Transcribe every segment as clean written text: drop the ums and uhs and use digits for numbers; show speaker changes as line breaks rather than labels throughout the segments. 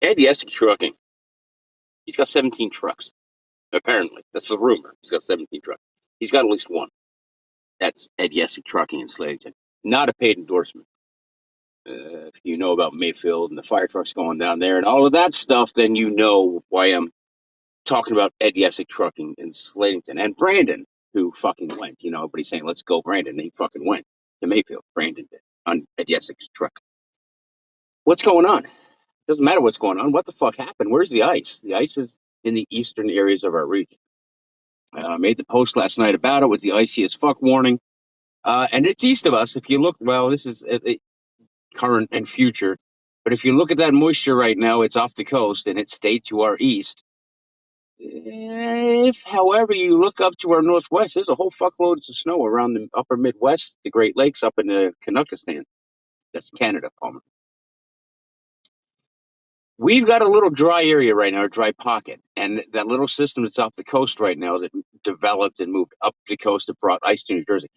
Ed Yesek Trucking. He's got 17 trucks. Apparently, that's the rumor. He's got 17 trucks. He's got at least one. That's Ed Yesek Trucking in Slayton. Not a paid endorsement. If you know about Mayfield and the fire trucks going down there and all of that stuff, then you know why I'm talking about Ed Yesek Trucking in Slatington. And Brandon, who fucking went. You know, everybody's saying, let's go, Brandon. And he fucking went to Mayfield. Brandon did on Ed Yesek's truck. What's going on? Doesn't matter what's going on. What the fuck happened? Where's the ice? The ice is in the eastern areas of our region. I made the post last night about it with the icy as fuck warning. And it's east of us. If you look, well, this is current and future. But if you look at that moisture right now, it's off the coast and it stayed to our east. If, however, you look up to our northwest, there's a whole fuckload of snow around the upper Midwest, the Great Lakes, up in the Canuckistan. That's Canada, Palmer. We've got a little dry area right now, a dry pocket, and that little system that's off the coast right now that developed and moved up the coast that brought ice to New Jersey.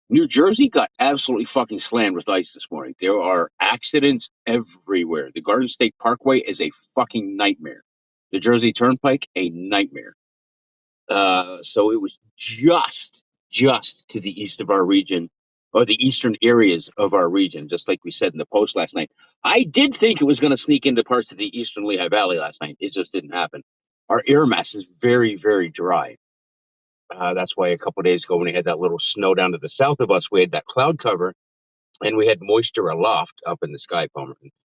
New Jersey got absolutely fucking slammed with ice this morning. There are accidents everywhere. The Garden State Parkway is a fucking nightmare. The Jersey Turnpike, a nightmare. So it was just to the east of our region, or the eastern areas of our region, just like we said in the post last night. I did think it was going to sneak into parts of the eastern Lehigh Valley last night. It just didn't happen. Our air mass is very, very dry. That's why a couple of days ago, when we had that little snow down to the south of us, we had that cloud cover and we had moisture aloft up in the sky, Palmer.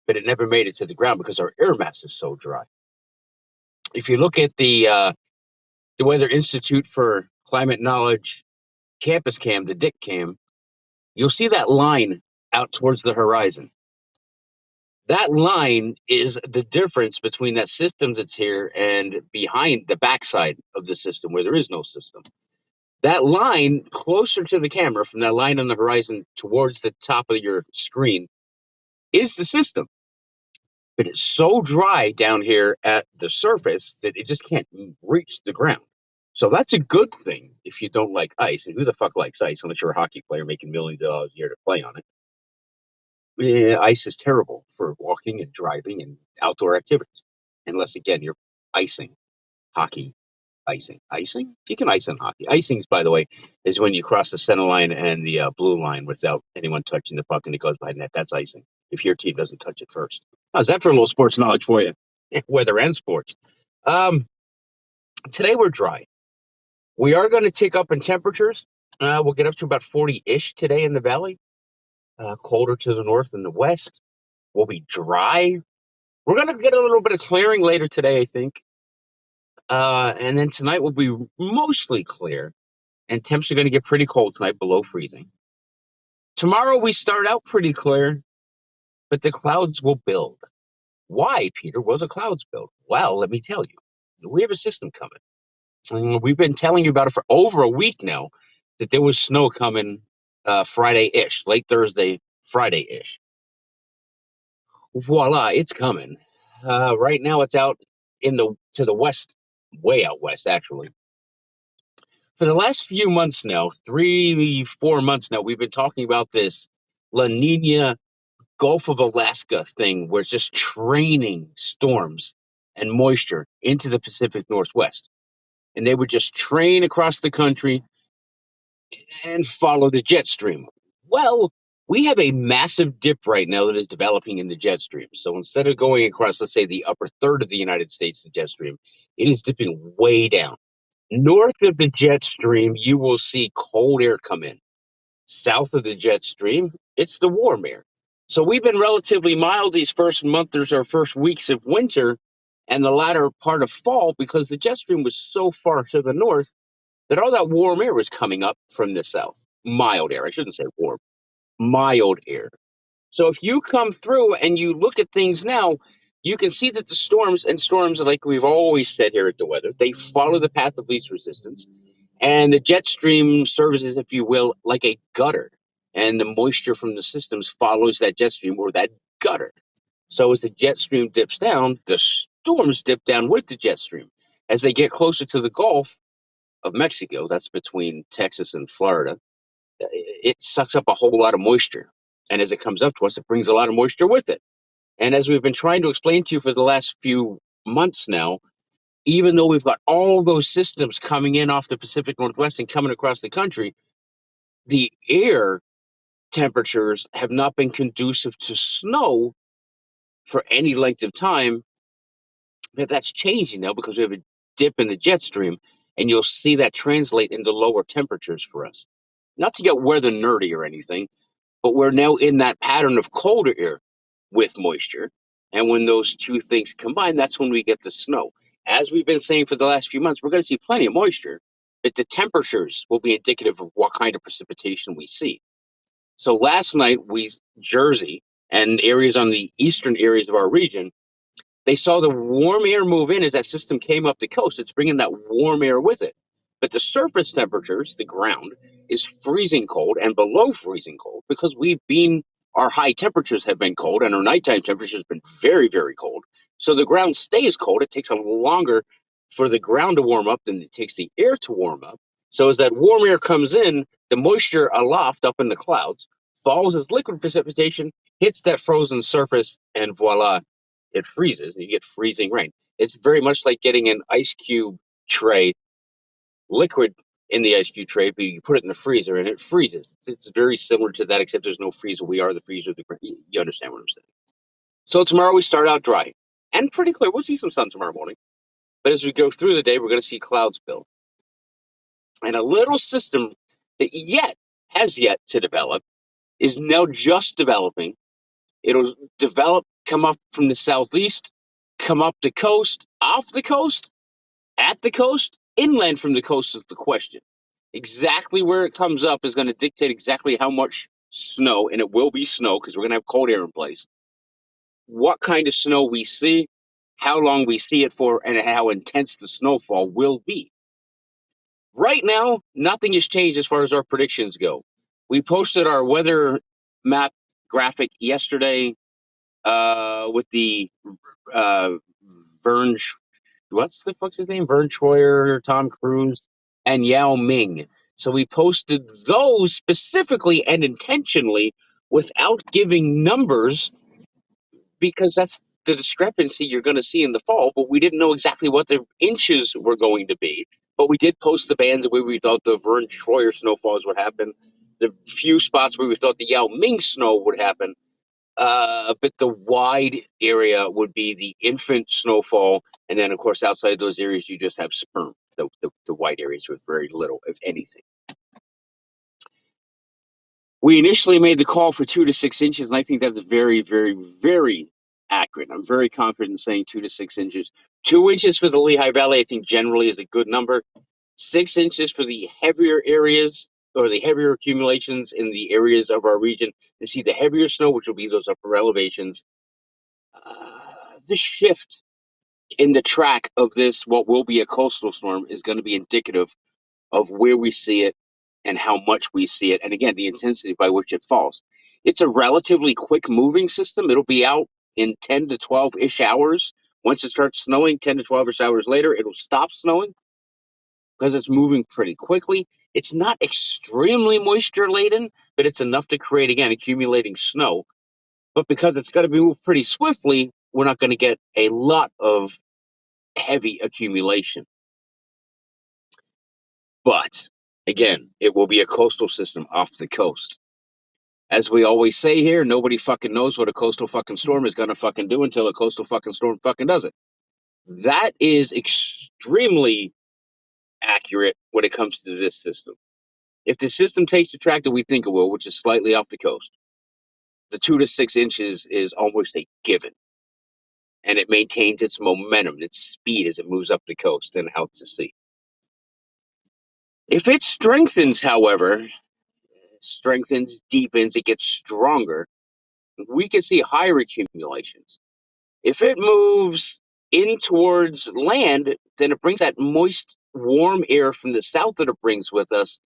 But it never made it to the ground because our air mass is so dry. If you look at the Weather Institute for Climate Knowledge Campus Cam, the Dick Cam, you'll see that line out towards the horizon. That line is the difference between that system that's here and behind the backside of the system where there is no system. That line closer to the camera, from that line on the horizon towards the top of your screen, is the system. But it's so dry down here at the surface that it just can't reach the ground. So that's a good thing if you don't like ice. And who the fuck likes ice unless you're a hockey player making millions of dollars a year to play on it? Yeah, ice is terrible for walking and driving and outdoor activities. Unless, again, you're icing. Hockey, icing. Icing? You can ice in hockey. Icings, by the way, is when you cross the center line and the blue line without anyone touching the puck and it goes behind net. That's icing. If your team doesn't touch it first. How's that for a little sports knowledge for you? Weather and sports. Today we're dry. We are going to tick up in temperatures. We'll get up to about 40-ish today in the valley. Colder to the north and the west. We'll be dry. We're going to get a little bit of clearing later today, I think. And then tonight will be mostly clear. And temps are going to get pretty cold tonight, below freezing. Tomorrow we start out pretty clear, but the clouds will build. Why, Peter, will the clouds build? Well, let me tell you. We have a system coming. And we've been telling you about it for over a week now, that there was snow coming Friday-ish, late Thursday, Friday-ish. Voila, it's coming. Right now it's out to the west, way out west, actually. For the last few months now, 3-4 months now, we've been talking about this La Nina Gulf of Alaska thing where it's just training storms and moisture into the Pacific Northwest. And they would just train across the country and follow the jet stream. Well, we have a massive dip right now that is developing in the jet stream. So instead of going across, let's say, the upper third of the United States, the jet stream, it is dipping way down. North of the jet stream, you will see cold air come in. South of the jet stream, it's the warm air. So we've been relatively mild these first month or first weeks of winter and the latter part of fall because the jet stream was so far to the north that all that warm air was coming up from the south. Mild air. I shouldn't say warm. Mild air. So if you come through and you look at things now, you can see that the storms, like we've always said here at the weather, they follow the path of least resistance. And the jet stream serves as, if you will, like a gutter. And the moisture from the systems follows that jet stream or that gutter. So as the jet stream dips down, the storms dip down with the jet stream. As they get closer to the Gulf of Mexico, that's between Texas and Florida, it sucks up a whole lot of moisture. And as it comes up to us, it brings a lot of moisture with it. And as we've been trying to explain to you for the last few months now, even though we've got all those systems coming in off the Pacific Northwest and coming across the country, the air temperatures have not been conducive to snow for any length of time. But that's changing now because we have a dip in the jet stream, and you'll see that translate into lower temperatures for us. Not to get weather nerdy or anything, but we're now in that pattern of colder air with moisture. And when those two things combine, that's when we get the snow. As we've been saying for the last few months, we're going to see plenty of moisture, but the temperatures will be indicative of what kind of precipitation we see. So last night, Jersey and areas on the eastern areas of our region, they saw the warm air move in as that system came up the coast. It's bringing that warm air with it. But the surface temperatures, the ground, is freezing cold and below freezing cold because our high temperatures have been cold and our nighttime temperature has been very, very cold. So the ground stays cold. It takes a little longer for the ground to warm up than it takes the air to warm up. So as that warm air comes in, the moisture aloft up in the clouds falls as liquid precipitation, hits that frozen surface, and voila, it freezes and you get freezing rain. It's very much like getting an ice cube tray, liquid in the ice cube tray, but you put it in the freezer and it freezes. It's very similar to that, except there's no freezer. We are the freezer. You understand what I'm saying? So tomorrow we start out dry and pretty clear. We'll see some sun tomorrow morning. But as we go through the day, we're going to see clouds build. And a little system that has yet to develop is now just developing. It'll develop, come up from the southeast, come up the coast, off the coast, at the coast, inland from the coast is the question. Exactly where it comes up is going to dictate exactly how much snow, and it will be snow because we're going to have cold air in place. What kind of snow we see, how long we see it for, and how intense the snowfall will be. Right now, nothing has changed as far as our predictions go. We posted our weather map graphic yesterday with the Vern, what's the fuck's his name? Vern Troyer, Tom Cruise, and Yao Ming. So we posted those specifically and intentionally without giving numbers because that's the discrepancy you're going to see in the fall. But we didn't know exactly what the inches were going to be. But we did post the bands where we thought the Vern Troyer snowfalls would happen, the few spots where we thought the Yao Ming snow would happen. But the wide area would be the infant snowfall, and then of course outside those areas you just have sperm. The wide areas with very little, if anything. We initially made the call for 2 to 6 inches, and I think that's very, very, very accurate. I'm very confident in saying 2 to 6 inches. 2 inches for the Lehigh Valley, I think generally is a good number. 6 inches for the heavier areas or the heavier accumulations in the areas of our region. You see the heavier snow, which will be those upper elevations. The shift in the track of this, what will be a coastal storm, is going to be indicative of where we see it and how much we see it. And again, the intensity by which it falls. It's a relatively quick moving system. It'll be out in 10 to 12-ish hours. Once it starts snowing, 10 to 12-ish hours later, it'll stop snowing because it's moving pretty quickly. It's not extremely moisture laden, but it's enough to create, again, accumulating snow. But because it's got to be moved pretty swiftly, we're not going to get a lot of heavy accumulation. But again, it will be a coastal system off the coast. As we always say here, nobody fucking knows what a coastal fucking storm is going to fucking do until a coastal fucking storm fucking does it. That is extremely accurate when it comes to this system. If the system takes the track that we think it will, which is slightly off the coast, the 2 to 6 inches is almost a given. And it maintains its momentum, its speed as it moves up the coast and out to sea. If it strengthens, however, deepens, it gets stronger, we can see higher accumulations. If it moves in towards land, then it brings that moist, warm air from the south that it brings with us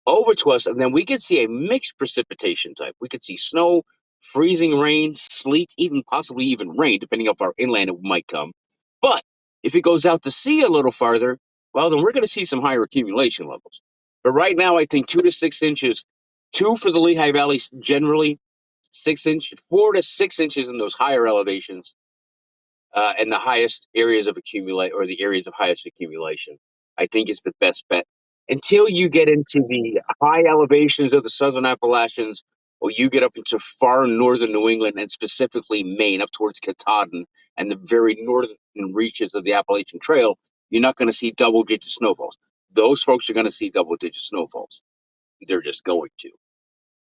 over to us, and then we could see a mixed precipitation type. We could see snow, freezing rain, sleet, even possibly even rain, depending how far inland it might come. But if it goes out to sea a little farther, well, then we're going to see some higher accumulation levels. But right now, I think 2 to 6 inches, 2 for the Lehigh Valley generally, 6 inch, 4 to 6 inches in those higher elevations, and the highest areas of accumulate or the areas of highest accumulation, I think is the best bet. Until you get into the high elevations of the southern Appalachians, or you get up into far northern New England and specifically Maine, up towards Katahdin and the very northern reaches of the Appalachian Trail, you're not going to see double-digit snowfalls. Those folks are going to see double-digit snowfalls. They're just going to.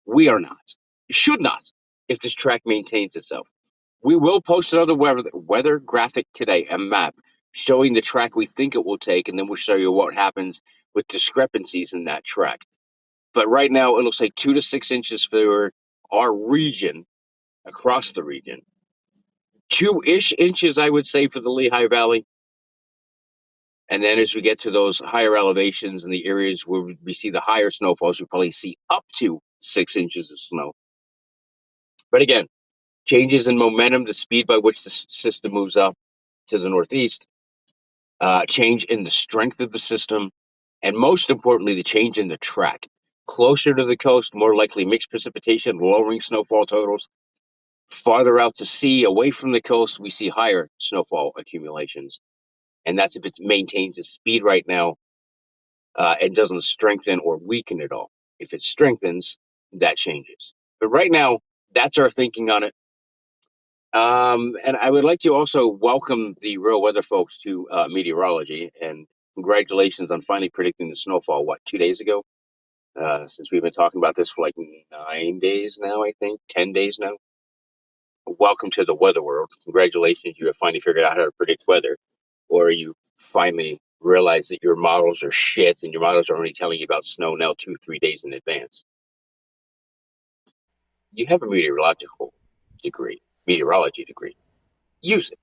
We are not. Should not, if this track maintains itself. We will post another weather graphic today, a map showing the track we think it will take, and then we'll show you what happens with discrepancies in that track. But right now, it looks like 2 to 6 inches for our region, across the region. 2-ish inches, I would say, for the Lehigh Valley. And then as we get to those higher elevations and the areas where we see the higher snowfalls, you probably see up to 6 inches of snow. But again, changes in momentum, the speed by which the system moves up to the northeast, change in the strength of the system, and most importantly, the change in the track. Closer to the coast, more likely mixed precipitation, lowering snowfall totals. Farther out to sea, away from the coast, we see higher snowfall accumulations. And that's if it maintains its speed right now and doesn't strengthen or weaken at all. If it strengthens, that changes. But right now, that's our thinking on it. And I would like to also welcome the real weather folks to meteorology, and congratulations on finally predicting the snowfall, 2 days ago? Since we've been talking about this for like 9 days now, I think, 10 days now. Welcome to the weather world. Congratulations, you have finally figured out how to predict weather, or you finally realize that your models are shit and your models are only telling you about snow now 2-3 days in advance. You have a meteorology degree. Use it.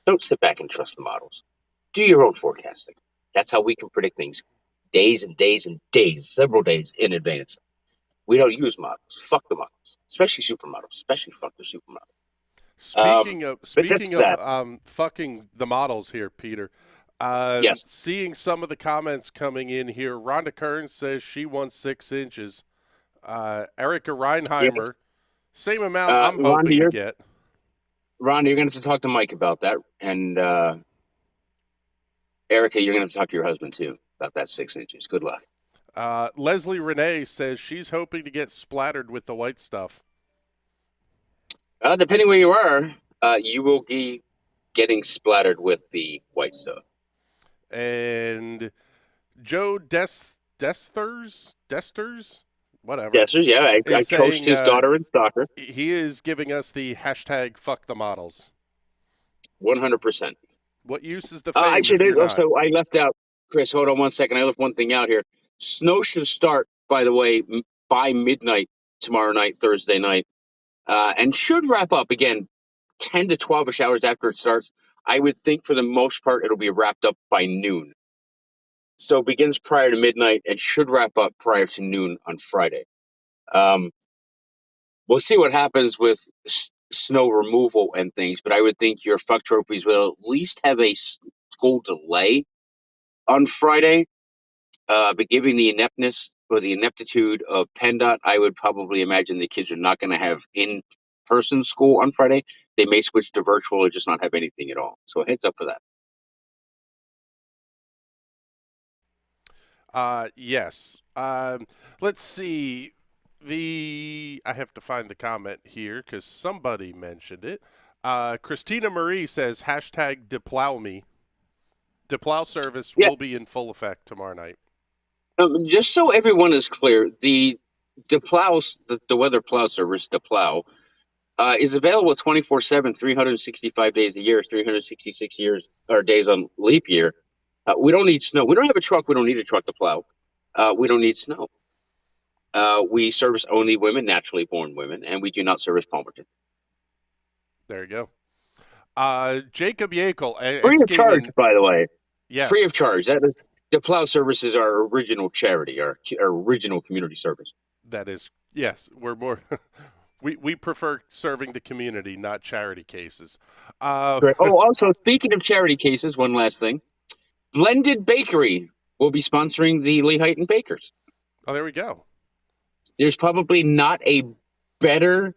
Don't sit back and trust the models. Do your own forecasting. That's how we can predict things days and days and days, several days in advance. We don't use models. Fuck the models, especially supermodels. Especially fuck the supermodels. But that's
Speaking of
that.
fucking the models here, Peter.
Yes.
Seeing some of the comments coming in here, Rhonda Kern says she won 6 inches. Erica
Yes.
Reinheimer, same amount I'm
Rhonda,
hoping to
you're
get.
Rhonda, you're gonna have to talk to Mike about that, and Erica, you're gonna have to talk to your husband too about that 6 inches. Good luck.
Leslie Renee says she's hoping to get splattered with the white stuff.
Depending where you are, you will be getting splattered with the white stuff.
And Joe Desters, whatever,
Yes, sir. Yeah, I
is
coached
saying
his daughter in soccer.
he is giving us the hashtag fuck the models.
100%.
What use is the fame if
Actually,
you're not?
also I left out. Chris, hold on one second. I left one thing out here. Snow should start, by the way, by midnight tomorrow night, Thursday night, and should wrap up again 10 to 12ish hours after it starts. I would think for the most part it'll be wrapped up by noon. So it begins prior to midnight and should wrap up prior to noon on Friday. Um, we'll see what happens with snow removal and things, but I would think your fuck trophies will at least have a school delay on Friday. But given the ineptness or the ineptitude of PennDOT, I would probably imagine the kids are not going to have in-person school on Friday. They may switch to virtual or just not have anything at all. So heads up for that.
Yes. Let's see. I have to find the comment here because somebody mentioned it. Christina Marie says hashtag deplow me. Deplow service
Yeah.
will be in full effect tomorrow night.
Just so everyone is clear, the weather plow service, Deplow, is available 24/7, 365 days a year, 366 years or days on leap year. We don't need snow. We don't have a truck. We don't need a truck to plow. We don't need snow. We service only women, naturally born women, and we do not service Palmerton.
There you go. Jacob Yakel
Free of
asking
charge,
in.
by the way. Free of
Yes,
charge. That is, the plow service is our original charity, our original community service.
that is. Yes, we're more. We prefer serving the community, not charity cases.
Great. Oh, also, speaking of charity cases, one last thing. Blended Bakery will be sponsoring the Lehighton Bakers.
Oh, there we go.
There's probably not a better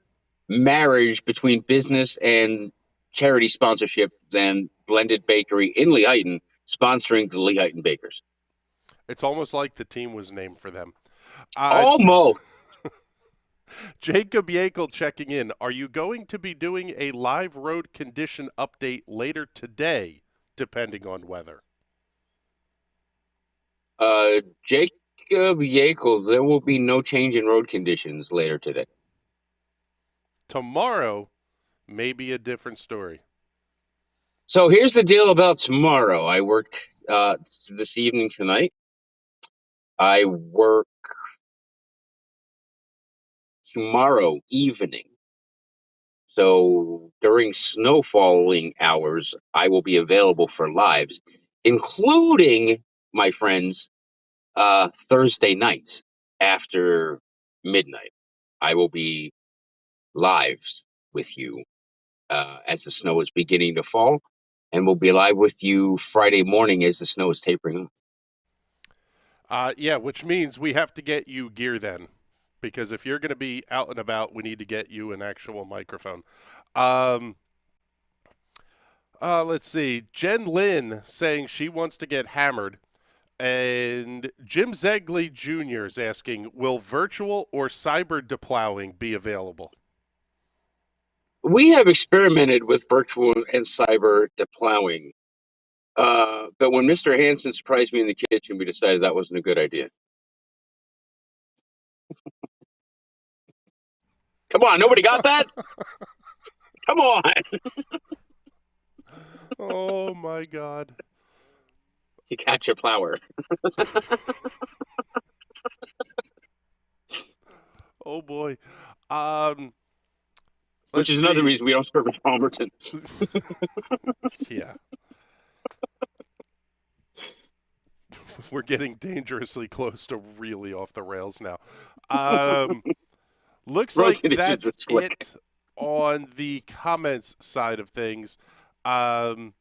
marriage between business and charity sponsorship than Blended Bakery in Lehighton sponsoring the Lehighton Bakers.
It's almost like the team was named for them. Uh,
Almost.
Jacob Yakel checking in. Are you going to be doing a live road condition update later today, depending on weather?
Jacob Yakel, there will be no change in road conditions later today.
Tomorrow may be a different story.
So here's the deal about tomorrow. I work this evening tonight. I work tomorrow evening. So during snowfalling hours, I will be available for lives, including, my friends, Thursday nights after midnight. I will be lives with you as the snow is beginning to fall, and we'll be live with you Friday morning as the snow is tapering off.
Yeah, which means we have to get you gear then, because if you're going to be out and about, we need to get you an actual microphone. Um, let's see. Jen Lynn saying she wants to get hammered. And Jim Zegley Jr. is asking, will virtual or cyber deplowing be available?
We have experimented with virtual and cyber deplowing, but when Mr. Hansen surprised me in the kitchen, we decided that wasn't a good idea. Come on, nobody got that? Come on.
Oh, my God.
You catch a plower.
Oh, boy. Um,
Which
let's
is another
see.
reason we don't serve at Palmerton.
Yeah. We're getting dangerously close to really off the rails now. Looks
Road
like
conditions
that's
are slick.
it on the comments side of things. Um,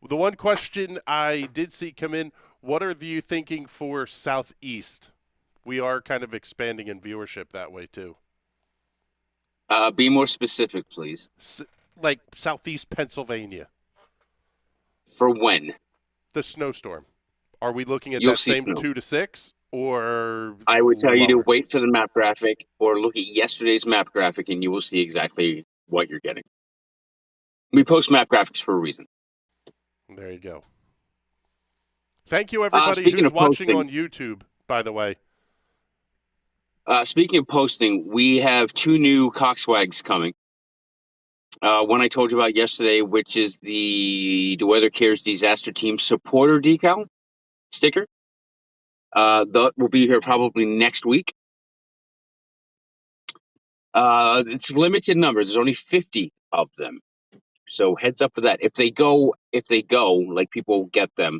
the one question I did see come in, what are you thinking for Southeast? We are kind of expanding in viewership that way too.
Be more specific, please.
Like Southeast Pennsylvania,
For when?
the snowstorm. Are we looking at
You'll
that
see
same
snow.
2 to 6 or
I would tell you to
lower?
wait for the map graphic or look at yesterday's map graphic and you will see exactly what you're getting. We post map graphics for a reason.
There you go. Thank you, everybody
Speaking
who's
of
watching
posting,
on YouTube, by the way.
speaking of posting, we have two new cockswags coming. One I told you about yesterday, which is the Weather Cares Disaster Team supporter decal sticker. That will be here probably next week. It's limited numbers. There's only 50 of them. So heads up for that. If they go, like people get them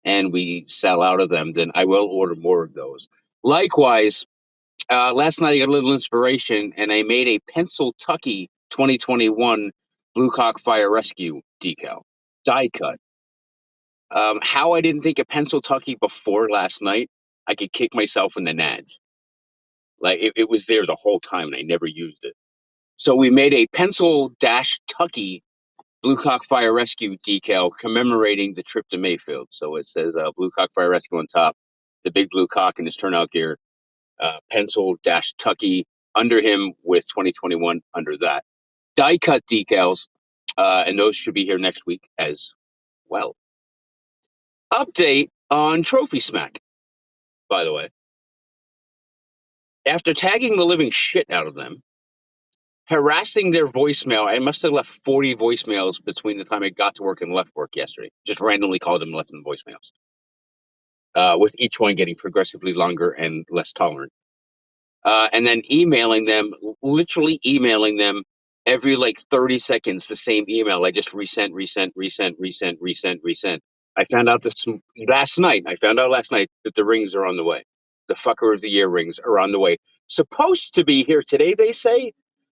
and we sell out of them, then I will order more of those. Likewise, last night I got a little inspiration and I made a Pennsyltucky 2021 Blue Cock Fire Rescue decal, die cut. How I didn't think of Pennsyltucky before last night, I could kick myself in the nads. Like it was there the whole time and I never used it. So we made a Tucky Blue Cock Fire Rescue decal commemorating the trip to Mayfield. So it says Blue Cock Fire Rescue on top, the big blue cock in his turnout gear, Tucky under him with 2021 under that. Die cut decals, and those should be here next week as well. Update on Trophy Smack, by the way. After tagging the living shit out of them, harassing their voicemail, I must have left 40 voicemails between the time I got to work and left work yesterday. Just randomly called them and left them voicemails. With each one getting progressively longer and less tolerant. And then emailing them, literally emailing them every like 30 seconds, the same email. I just resent. I found out last night. I found out last night that the rings are on the way. The fucker of the year rings are on the way. Supposed to be here today, they say.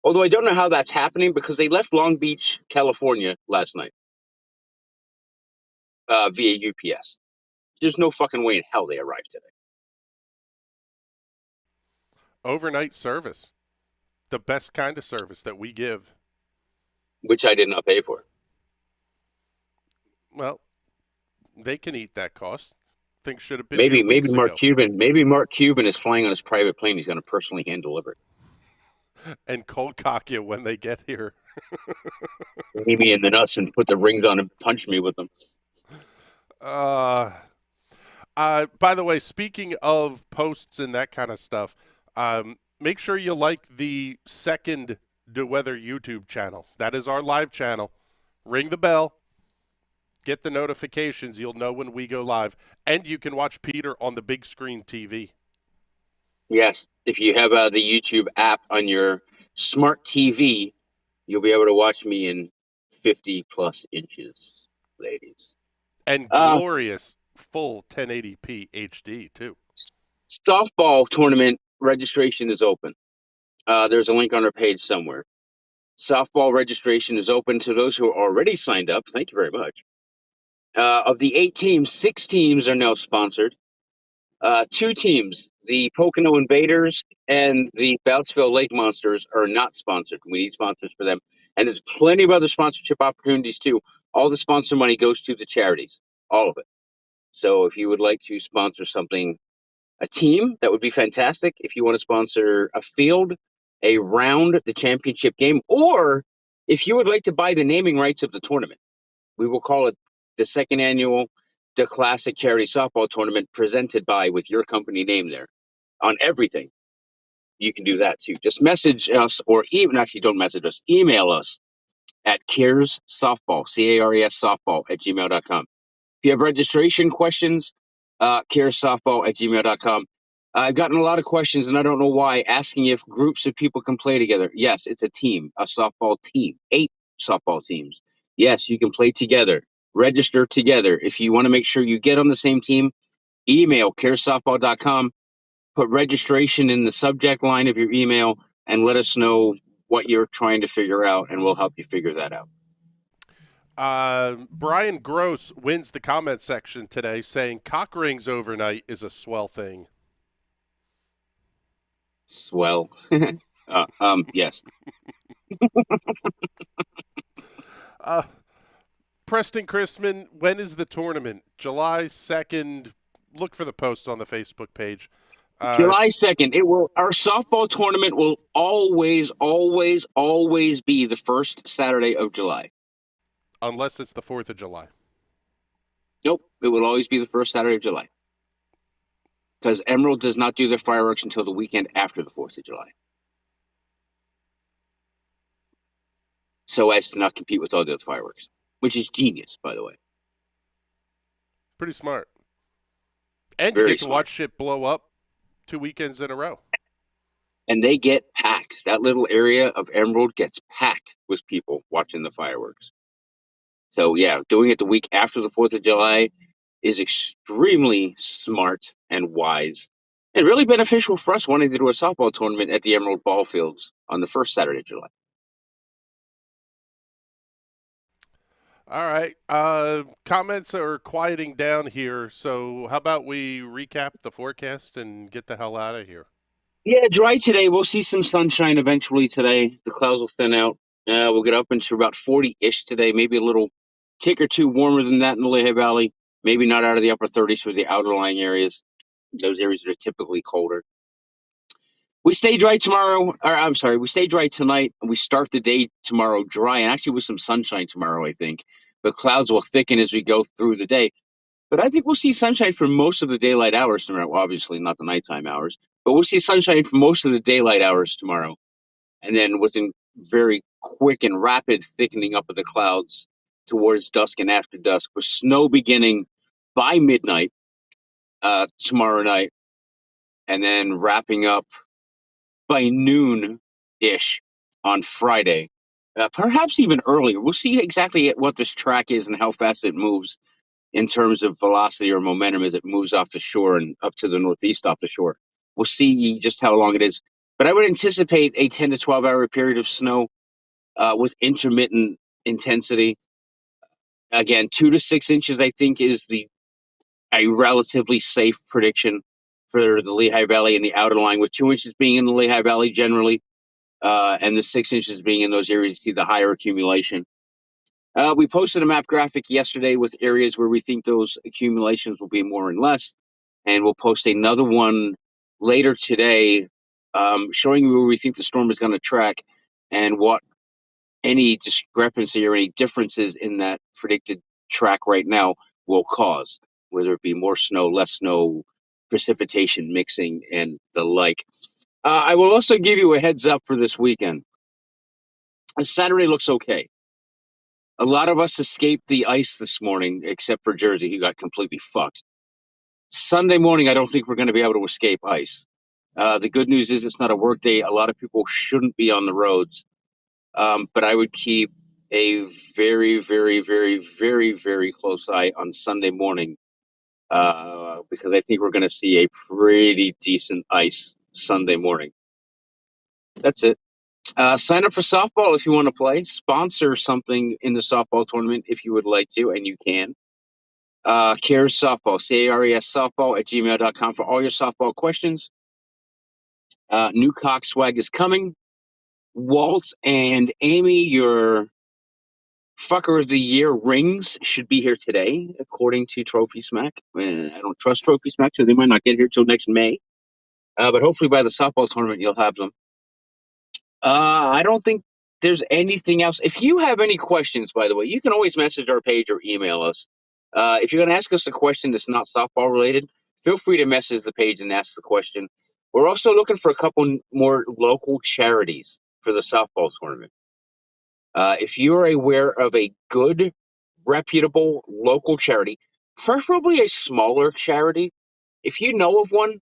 Although I don't know how that's happening because they left Long Beach, California last night via UPS. There's no fucking way in hell they arrived today.
Overnight service. The best kind of service that we give.
which I did not pay for.
Well, they can eat that cost. Things should have been here
Maybe
weeks
Mark
ago.
Cuban, maybe Mark Cuban is flying on his private plane. He's going to personally hand deliver it.
And cold cock you when they get here.
Knee me in the nuts and put the rings on and punch me with them.
Uh, by the way, speaking of posts and that kind of stuff, make sure you like the second Do Weather YouTube channel. That is our live channel. Ring the bell. Get the notifications. You'll know when we go live. And you can watch Peter on the big screen TV.
Yes, if you have the YouTube app on your smart TV, you'll be able to watch me in 50 plus inches, ladies.
And
Uh,
glorious full 1080p HD, too.
Softball tournament registration is open. There's a link on our page somewhere. Softball registration is open to those who are already signed up. Thank you very much. Of the 8 teams, 6 teams are now sponsored. 2 teams, the Pocono Invaders and the Boutsville Lake Monsters, are not sponsored. We need sponsors for them. And there's plenty of other sponsorship opportunities, too. All the sponsor money goes to the charities, all of it. So if you would like to sponsor something, a team, that would be fantastic. If you want to sponsor a field, a round, the championship game, or if you would like to buy the naming rights of the tournament, we will call it the second annual The Classic Charity Softball Tournament, presented by, with your company name there on everything. You can do that too. Just message us, or even actually don't message us, email us at caressoftball, CARES softball at gmail.com. If you have registration questions, caressoftball at gmail.com. I've gotten a lot of questions, and I don't know why, asking if groups of people can play together. Yes, it's a team, a softball team, 8 softball teams. Yes, you can play together, register together. If you want to make sure you get on the same team, email caresoftball.com, put registration in the subject line of your email, and let us know what you're trying to figure out, and we'll help you figure that out.
Brian Gross wins the comment section today, saying cock rings overnight is a swell thing.
Swell. Yes.
Preston Chrisman, when is the tournament? July 2nd. Look for the posts on the Facebook page.
July 2nd. Our softball tournament will always, always, always be the first Saturday of July.
Unless it's the 4th of July.
Nope, it will always be the first Saturday of July. Because Emerald does not do their fireworks until the weekend after the 4th of July. So as to not compete with all the other fireworks, which is genius, by the way.
Pretty smart. And
Very
you get to
smart.
watch shit blow up 2 weekends in a row.
And they get packed. That little area of Emerald gets packed with people watching the fireworks. So yeah, doing it the week after the 4th of July is extremely smart and wise, and really beneficial for us wanting to do a softball tournament at the Emerald Ball Fields on the first Saturday of July.
All right. Comments are quieting down here, so how about we recap the forecast and get the hell out of here?
Yeah, dry today. We'll see some sunshine eventually today. The clouds will thin out. We'll get up into about 40-ish today, maybe a little tick or two warmer than that in the Lehigh Valley. Maybe not out of the upper 30s for the outerlying areas, those areas that are typically colder. We stay dry tomorrow, or I'm sorry, we stay dry tonight, and we start the day tomorrow dry, and actually with some sunshine tomorrow, I think. The clouds will thicken as we go through the day. But I think we'll see sunshine for most of the daylight hours tomorrow. Well, obviously not the nighttime hours, but we'll see sunshine for most of the daylight hours tomorrow. And then within very quick and rapid thickening up of the clouds towards dusk and after dusk, with snow beginning by midnight tomorrow night, and then wrapping up by noon-ish on Friday, perhaps even earlier. We'll see exactly what this track is and how fast it moves in terms of velocity or momentum as it moves off the shore and up to the northeast off the shore. We'll see just how long it is. But I would anticipate a 10 to 12-hour period of snow with intermittent intensity. Again, 2 to 6 inches, I think, is a relatively safe prediction for the Lehigh Valley and the outer line, with 2 inches being in the Lehigh Valley generally. and the 6 inches being in those areas, you see the higher accumulation. We posted a map graphic yesterday with areas where we think those accumulations will be more and less, and we'll post another one later today, showing you where we think the storm is going to track and what any discrepancy or any differences in that predicted track right now will cause, whether it be more snow, less snow, precipitation mixing, and the like. I will also give you a heads up for this weekend. Saturday looks okay. A lot of us escaped the ice this morning, except for Jersey, who got completely fucked. Sunday morning, I don't think we're going to be able to escape ice. The good news is it's not a work day. A lot of people shouldn't be on the roads. But I would keep a very, very, very, very, very close eye on Sunday morning, because I think we're going to see a pretty decent ice Sunday morning. That's it. Sign up for softball if you want to play. Sponsor something in the softball tournament if you would like to, and you can. Cares Softball, CARES Softball at gmail.com for all your softball questions. New cock swag is coming. Walt and Amy, your Fucker of the Year rings should be here today, according to Trophy Smack. I don't trust Trophy Smack, so they might not get here till next May. But hopefully by the softball tournament, you'll have them. I don't think there's anything else. If you have any questions, by the way, you can always message our page or email us. If you're going to ask us a question that's not softball related, feel free to message the page and ask the question. We're also looking for a couple more local charities for the softball tournament. If you are aware of a good, reputable local charity, preferably a smaller charity, if you know of one,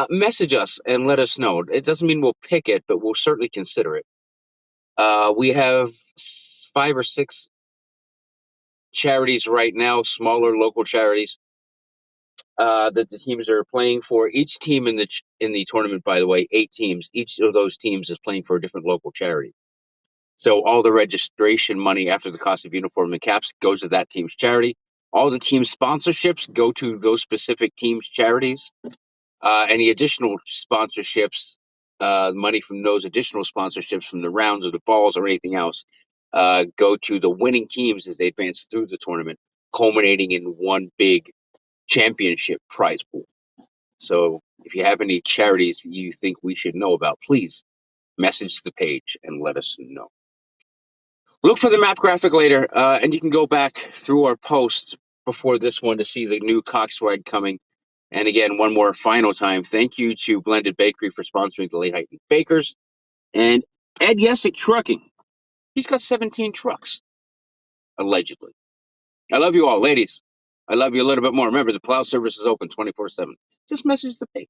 message us and let us know. It doesn't mean we'll pick it, but we'll certainly consider it. We have 5 or 6 charities right now, smaller local charities, that the teams are playing for. Each team in the tournament, by the way, 8 teams. Each of those teams is playing for a different local charity. So all the registration money after the cost of uniform and caps goes to that team's charity. All the team sponsorships go to those specific teams' charities. Any additional sponsorships, money from those additional sponsorships from the rounds of the balls or anything else, go to the winning teams as they advance through the tournament, culminating in one big championship prize pool. So if you have any charities that you think we should know about, please message the page and let us know. Look for the map graphic later, and you can go back through our posts before this one to see the new cock swag coming. And again, one more final time, thank you to Blended Bakery for sponsoring the Lehighton Bakers. And Ed Yesick Trucking. He's got 17 trucks, allegedly. I love you all, ladies. I love you a little bit more. Remember, the plow service is open 24/7. Just message the page.